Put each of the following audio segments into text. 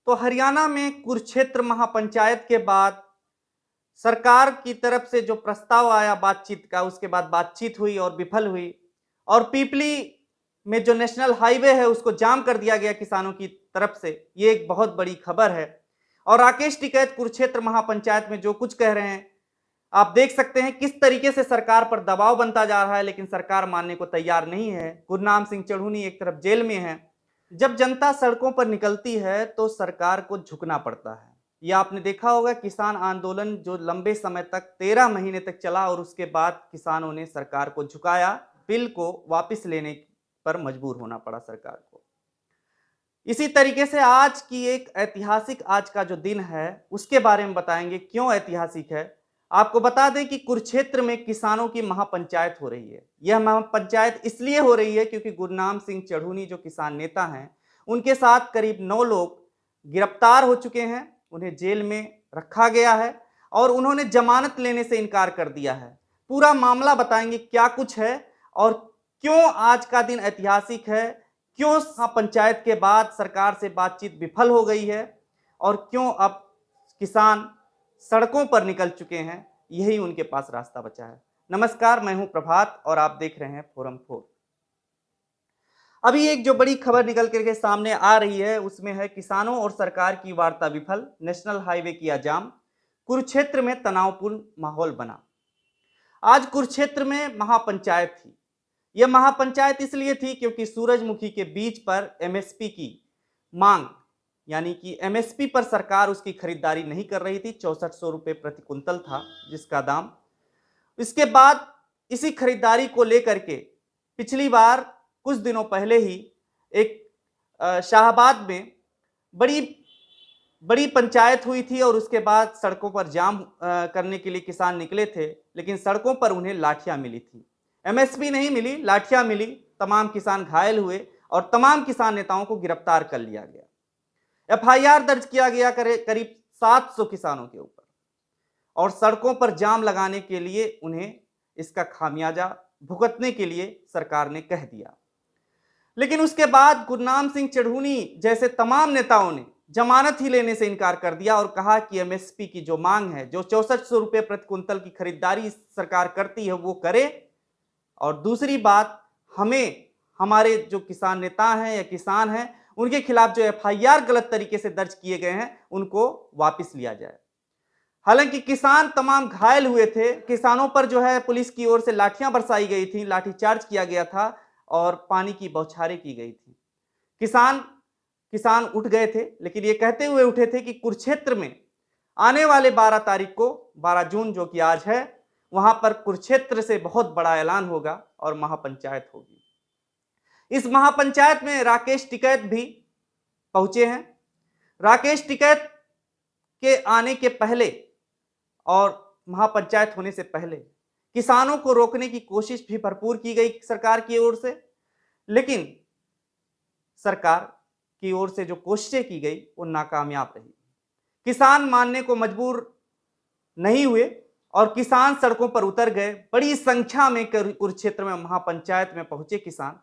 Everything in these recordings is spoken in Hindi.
तो हरियाणा में कुरुक्षेत्र महापंचायत के बाद सरकार की तरफ से जो प्रस्ताव आया बातचीत का, उसके बाद बातचीत हुई और विफल हुई और पीपली में जो नेशनल हाईवे है उसको जाम कर दिया गया किसानों की तरफ से। ये एक बहुत बड़ी खबर है। और राकेश टिकैत कुरुक्षेत्र महापंचायत में जो कुछ कह रहे हैं, आप देख सकते हैं किस तरीके से सरकार पर दबाव बनता जा रहा है, लेकिन सरकार मानने को तैयार नहीं है। गुरनाम सिंह चढ़ूनी एक तरफ जेल में है। जब जनता सड़कों पर निकलती है तो सरकार को झुकना पड़ता है। यह आपने देखा होगा, किसान आंदोलन जो लंबे समय तक 13 महीने तक चला और उसके बाद किसानों ने सरकार को झुकाया, बिल को वापस लेने पर मजबूर होना पड़ा सरकार को। इसी तरीके से आज की एक ऐतिहासिक, आज का जो दिन है उसके बारे में बताएंगे क्यों ऐतिहासिक है। आपको बता दें कि कुरुक्षेत्र में किसानों की महापंचायत हो रही है। यह महापंचायत इसलिए हो रही है क्योंकि गुरनाम सिंह चढ़ूनी जो किसान नेता हैं, उनके साथ करीब 9 लोग गिरफ्तार हो चुके हैं, उन्हें जेल में रखा गया है और उन्होंने जमानत लेने से इनकार कर दिया है। पूरा मामला बताएंगे क्या कुछ है और क्यों आज का दिन ऐतिहासिक है, क्यों पंचायत के बाद सरकार से बातचीत विफल हो गई है और क्यों अब किसान सड़कों पर निकल चुके हैं, यही उनके पास रास्ता बचा है। नमस्कार, मैं हूं प्रभात और आप देख रहे हैं फोरम 4। अभी एक जो बड़ी खबर निकल करके सामने आ रही है उसमें है किसानों और सरकार की वार्ता विफल, नेशनल हाईवे किया जाम, कुरुक्षेत्र में तनावपूर्ण माहौल बना। आज कुरुक्षेत्र में महापंचायत थी। यह महापंचायत इसलिए थी क्योंकि सूरजमुखी के बीज पर एमएसपी की मांग, यानी कि एमएसपी पर सरकार उसकी खरीदारी नहीं कर रही थी। 6400 रुपये प्रति कुंतल था जिसका दाम। इसके बाद इसी खरीदारी को लेकर के पिछली बार कुछ दिनों पहले ही एक शाहबाद में बड़ी पंचायत हुई थी और उसके बाद सड़कों पर जाम करने के लिए किसान निकले थे, लेकिन सड़कों पर उन्हें लाठियां मिली थी। एमएसपी नहीं मिली, लाठियां मिली। तमाम किसान घायल हुए और तमाम किसान नेताओं को गिरफ्तार कर लिया गया। एफआईआर दर्ज किया गया करीब 700 किसानों के ऊपर और सड़कों पर जाम लगाने के लिए उन्हें इसका खामियाजा भुगतने के लिए सरकार ने कह दिया। लेकिन उसके बाद गुरनाम सिंह चढ़ूनी जैसे तमाम नेताओं ने जमानत ही लेने से इनकार कर दिया और कहा कि एमएसपी की जो मांग है, जो 6400 रुपये प्रति कुंतल की खरीदारी सरकार करती है वो करे, और दूसरी बात, हमें हमारे जो किसान नेता हैं या किसान हैं उनके खिलाफ जो एफआईआर गलत तरीके से दर्ज किए गए हैं उनको वापस लिया जाए। हालांकि किसान तमाम घायल हुए थे, किसानों पर जो है पुलिस की ओर से लाठियां बरसाई गई थी, लाठीचार्ज किया गया था और पानी की बौछारें की गई थी। किसान उठ गए थे, लेकिन ये कहते हुए उठे थे कि कुरुक्षेत्र में आने वाले 12 तारीख को, 12 जून जो कि आज है, वहां पर कुरुक्षेत्र से बहुत बड़ा ऐलान होगा और महापंचायत होगी। इस महापंचायत में राकेश टिकैत भी पहुंचे हैं। राकेश टिकैत के आने के पहले और महापंचायत होने से पहले किसानों को रोकने की कोशिश भी भरपूर की गई सरकार की ओर से, लेकिन सरकार की ओर से जो कोशिशें की गई वो नाकामयाब रही। किसान मानने को मजबूर नहीं हुए और किसान सड़कों पर उतर गए। बड़ी संख्या में कुरुक्षेत्र में महापंचायत में पहुंचे किसान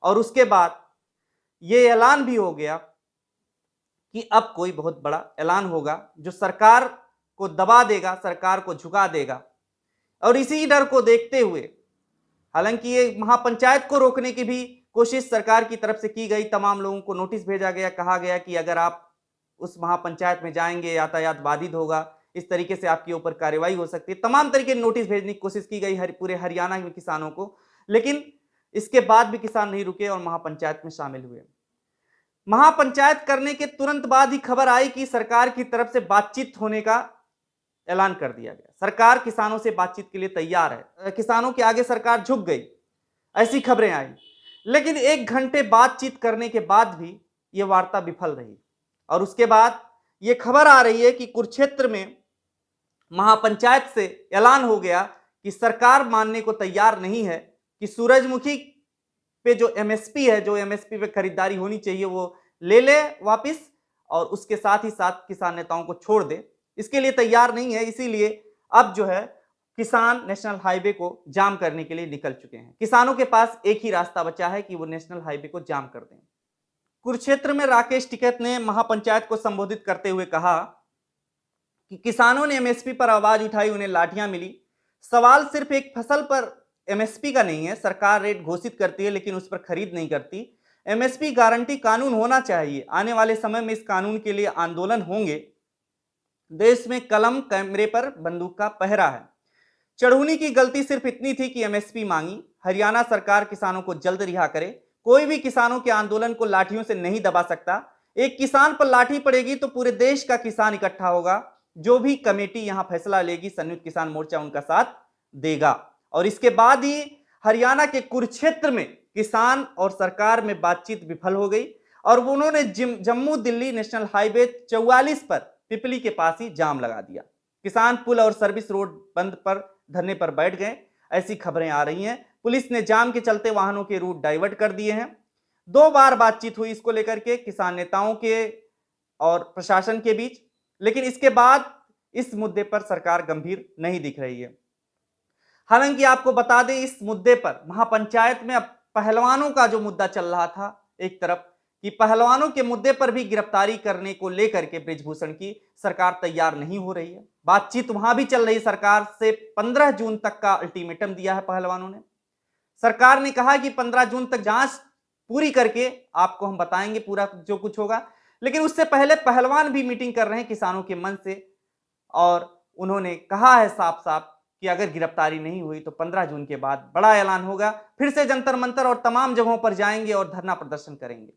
और उसके बाद ये ऐलान भी हो गया कि अब कोई बहुत बड़ा ऐलान होगा जो सरकार को दबा देगा, सरकार को झुका देगा। और इसी डर को देखते हुए, हालांकि ये महापंचायत को रोकने की भी कोशिश सरकार की तरफ से की गई, तमाम लोगों को नोटिस भेजा गया, कहा गया कि अगर आप उस महापंचायत में जाएंगे यातायात बाधित होगा, इस तरीके से आपके ऊपर कार्रवाई हो सकती है। तमाम तरीके नोटिस भेजने की कोशिश की गई पूरे हरियाणा में किसानों को, लेकिन इसके बाद भी किसान नहीं रुके और महापंचायत में शामिल हुए। महापंचायत करने के तुरंत बाद ही खबर आई कि सरकार की तरफ से बातचीत होने का ऐलान कर दिया गया। सरकार किसानों से बातचीत के लिए तैयार है, किसानों के आगे सरकार झुक गई, ऐसी खबरें आई। लेकिन 1 घंटे बातचीत करने के बाद भी यह वार्ता विफल रही और उसके बाद यह खबर आ रही है कि कुरुक्षेत्र में महापंचायत से ऐलान हो गया कि सरकार मानने को तैयार नहीं है कि सूरजमुखी पे जो एमएसपी है, जो एमएसपी पे खरीदारी होनी चाहिए वो ले ले वापस और उसके साथ ही साथ किसान नेताओं को छोड़ दे, इसके लिए तैयार नहीं है। इसीलिए अब जो है किसान नेशनल हाईवे को जाम करने के लिए निकल चुके हैं। किसानों के पास एक ही रास्ता बचा है कि वो नेशनल हाईवे को जाम कर दें। कुरुक्षेत्र में राकेश टिकैत ने महापंचायत को संबोधित करते हुए कहा कि किसानों ने एमएसपी पर आवाज उठाई, उन्हें लाठियां मिली। सवाल सिर्फ एक फसल पर एमएसपी का नहीं है। सरकार रेट घोषित करती है लेकिन उस पर खरीद नहीं करती। एमएसपी गारंटी कानून होना चाहिए। आने वाले समय में इस कानून के लिए आंदोलन होंगे। देश में कलम कैमरे पर बंदूक का पहरा है। चढ़ूनी की गलती सिर्फ इतनी थी कि एमएसपी मांगी। हरियाणा सरकार किसानों को जल्द रिहा करे। कोई भी किसानों के आंदोलन को लाठियों से नहीं दबा सकता। एक किसान पर लाठी पड़ेगी तो पूरे देश का किसान इकट्ठा होगा। जो भी कमेटी यहां फैसला लेगी, संयुक्त किसान मोर्चा उनका साथ देगा। और इसके बाद ही हरियाणा के कुरुक्षेत्र में किसान और सरकार में बातचीत विफल हो गई और उन्होंने जम्मू दिल्ली नेशनल हाईवे 44 पर पिपली के पास ही जाम लगा दिया। किसान पुल और सर्विस रोड बंद पर धरने पर बैठ गए, ऐसी खबरें आ रही हैं। पुलिस ने जाम के चलते वाहनों के रूट डाइवर्ट कर दिए हैं। 2 बार बातचीत हुई इसको लेकर के किसान नेताओं के और प्रशासन के बीच, लेकिन इसके बाद इस मुद्दे पर सरकार गंभीर नहीं दिख रही है। हालांकि आपको बता दें, इस मुद्दे पर महापंचायत में अब पहलवानों का जो मुद्दा चल रहा था एक तरफ, कि पहलवानों के मुद्दे पर भी गिरफ्तारी करने को लेकर के बृजभूषण की सरकार तैयार नहीं हो रही है। बातचीत वहां भी चल रही। सरकार से 15 जून तक का अल्टीमेटम दिया है पहलवानों ने। सरकार ने कहा कि 15 जून तक जांच पूरी करके आपको हम बताएंगे पूरा जो कुछ होगा। लेकिन उससे पहले पहलवान भी मीटिंग कर रहे हैं किसानों के मन से, और उन्होंने कहा है साफ साफ कि अगर गिरफ्तारी नहीं हुई तो 15 जून के बाद बड़ा ऐलान होगा। फिर से जंतर मंतर और तमाम जगहों पर जाएंगे और धरना प्रदर्शन करेंगे।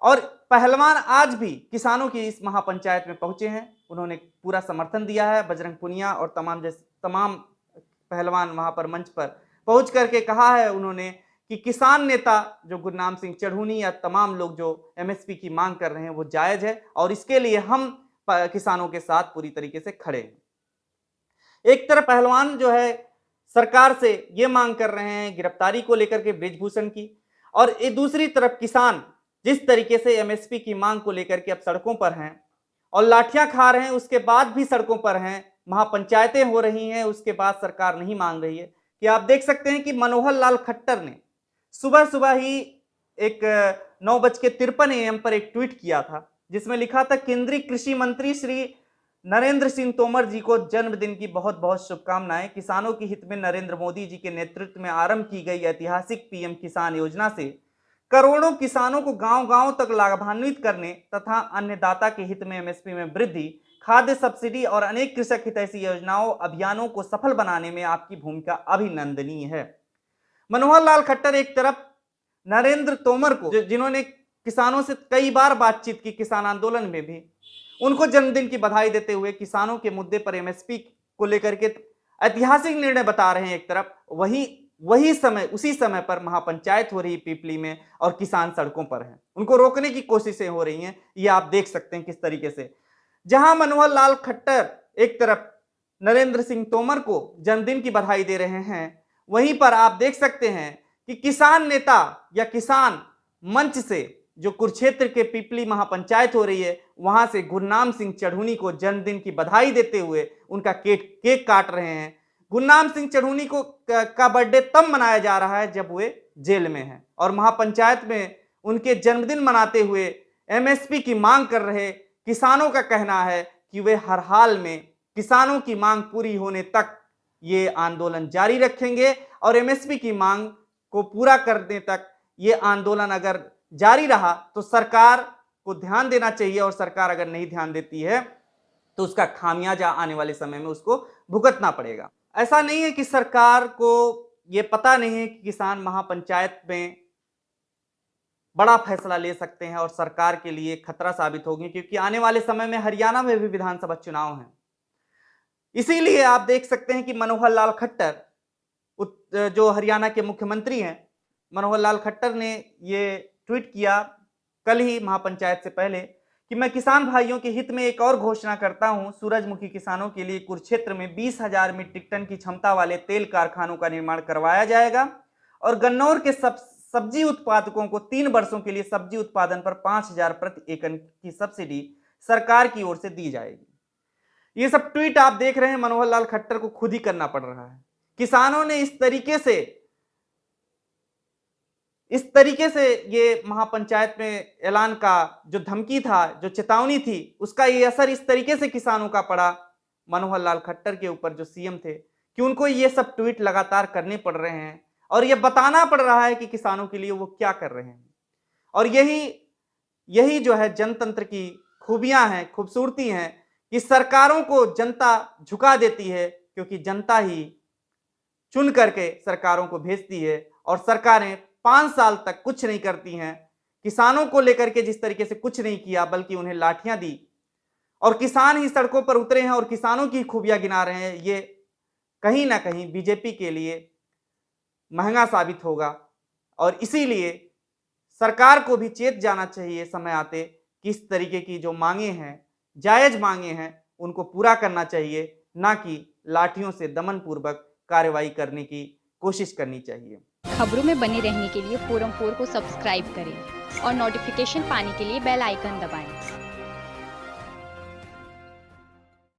और पहलवान आज भी किसानों की इस महापंचायत में पहुंचे हैं। उन्होंने पूरा समर्थन दिया है। बजरंग पुनिया और तमाम पहलवान वहां पर मंच पर पहुंच करके कहा है उन्होंने कि किसान नेता जो गुरनाम सिंह चढ़ूनी या तमाम लोग जो एमएसपी की मांग कर रहे हैं वो जायज है और इसके लिए हम किसानों के साथ पूरी तरीके से खड़े हैं। एक तरफ पहलवान जो है सरकार से ये मांग कर रहे हैं गिरफ्तारी को लेकर के बृजभूषण की, और एक दूसरी तरफ किसान जिस तरीके से एमएसपी की मांग को लेकर के अब सड़कों पर हैं और लाठियां खा रहे हैं, उसके बाद भी सड़कों पर हैं, महापंचायतें हो रही हैं, उसके बाद सरकार नहीं मांग रही है। कि आप देख सकते हैं कि मनोहर लाल खट्टर ने सुबह सुबह ही एक 9:53 AM पर एक ट्वीट किया था जिसमें लिखा था, केंद्रीय कृषि मंत्री श्री नरेंद्र सिंह तोमर जी को जन्मदिन की बहुत बहुत शुभकामनाएं। किसानों के हित में नरेंद्र मोदी जी के नेतृत्व में आरंभ की गई ऐतिहासिक पीएम किसान योजना से करोड़ों किसानों को गांव-गांव तक लाभान्वित करने तथा अन्नदाता के हित में एमएसपी में वृद्धि, खाद्य सब्सिडी और अनेक कृषक हितैषी योजनाओं अभियानों को सफल बनाने में आपकी भूमिका अभिनंदनीय है। मनोहर लाल खट्टर एक तरफ नरेंद्र तोमर को, जिन्होंने किसानों से कई बार बातचीत की किसान आंदोलन में भी, उनको जन्मदिन की बधाई देते हुए किसानों के मुद्दे पर एमएसपी को लेकर के ऐतिहासिक निर्णय बता रहे हैं एक तरफ, उसी समय पर महापंचायत हो रही पीपली में और किसान सड़कों पर हैं, उनको रोकने की कोशिशें हो रही हैं। ये आप देख सकते हैं किस तरीके से, जहां मनोहर लाल खट्टर एक तरफ नरेंद्र सिंह तोमर को जन्मदिन की बधाई दे रहे हैं, वहीं पर आप देख सकते हैं कि किसान नेता या किसान मंच से जो कुरुक्षेत्र के पीपली महापंचायत हो रही है वहां से गुरनाम सिंह चढ़ूनी को जन्मदिन की बधाई देते हुए उनका केक काट रहे हैं। गुरनाम सिंह चढ़ूनी को का बर्थडे तब मनाया जा रहा है जब वे जेल में हैं, और महापंचायत में उनके जन्मदिन मनाते हुए एमएसपी की मांग कर रहे किसानों का कहना है कि वे हर हाल में किसानों की मांग पूरी होने तक ये आंदोलन जारी रखेंगे और एमएसपी की मांग को पूरा करने तक ये आंदोलन अगर जारी रहा तो सरकार को ध्यान देना चाहिए, और सरकार अगर नहीं ध्यान देती है तो उसका खामियाजा आने वाले समय में उसको भुगतना पड़ेगा। ऐसा नहीं है कि सरकार को ये पता नहीं है कि किसान महापंचायत में बड़ा फैसला ले सकते हैं और सरकार के लिए खतरा साबित होगी, क्योंकि आने वाले समय में हरियाणा में भी विधानसभा चुनाव हैं। इसीलिए आप देख सकते हैं कि मनोहर लाल खट्टर जो हरियाणा के मुख्यमंत्री हैं, मनोहर लाल खट्टर ने ये ट्वीट किया कल ही महापंचायत से पहले कि मैं किसान भाइयों के हित में एक और घोषणा करता हूं, सूरजमुखी किसानों के लिए कुरुक्षेत्र में 20,000 मीट्रिक टन की क्षमता वाले तेल कारखानों का निर्माण करवाया जाएगा और गन्नौर के सब्जी उत्पादकों को 3 वर्षों के लिए सब्जी उत्पादन पर 5,000 प्रति एकड़ की सब्सिडी सरकार की ओर से दी जाएगी। ये सब ट्वीट आप देख रहे हैं मनोहर लाल खट्टर को खुद ही करना पड़ रहा है। किसानों ने इस तरीके से इस तरीके से ये महापंचायत में ऐलान का जो धमकी था, जो चेतावनी थी, उसका ये असर इस तरीके से किसानों का पड़ा मनोहर लाल खट्टर के ऊपर, जो सीएम थे, कि उनको ये सब ट्वीट लगातार करने पड़ रहे हैं और ये बताना पड़ रहा है कि किसानों के लिए वो क्या कर रहे हैं। और यही जो है जनतंत्र की खूबियां हैं, खूबसूरती हैं, कि सरकारों को जनता झुका देती है, क्योंकि जनता ही चुन करके सरकारों को भेजती है और सरकारें 5 साल तक कुछ नहीं करती हैं। किसानों को लेकर के जिस तरीके से कुछ नहीं किया, बल्कि उन्हें लाठियां दी और किसान ही सड़कों पर उतरे हैं और किसानों की खूबियां गिना रहे हैं। ये कहीं ना कहीं बीजेपी के लिए महंगा साबित होगा और इसीलिए सरकार को भी चेत जाना चाहिए समय आते कि इस तरीके की जो मांगे हैं, जायज मांगे हैं, उनको पूरा करना चाहिए, ना कि लाठियों से दमनपूर्वक कार्रवाई करने की कोशिश करनी चाहिए। खबरों में बने रहने के लिए फोरम 4 को सब्सक्राइब करें और नोटिफिकेशन पाने के लिए बेल आइकन दबाएं।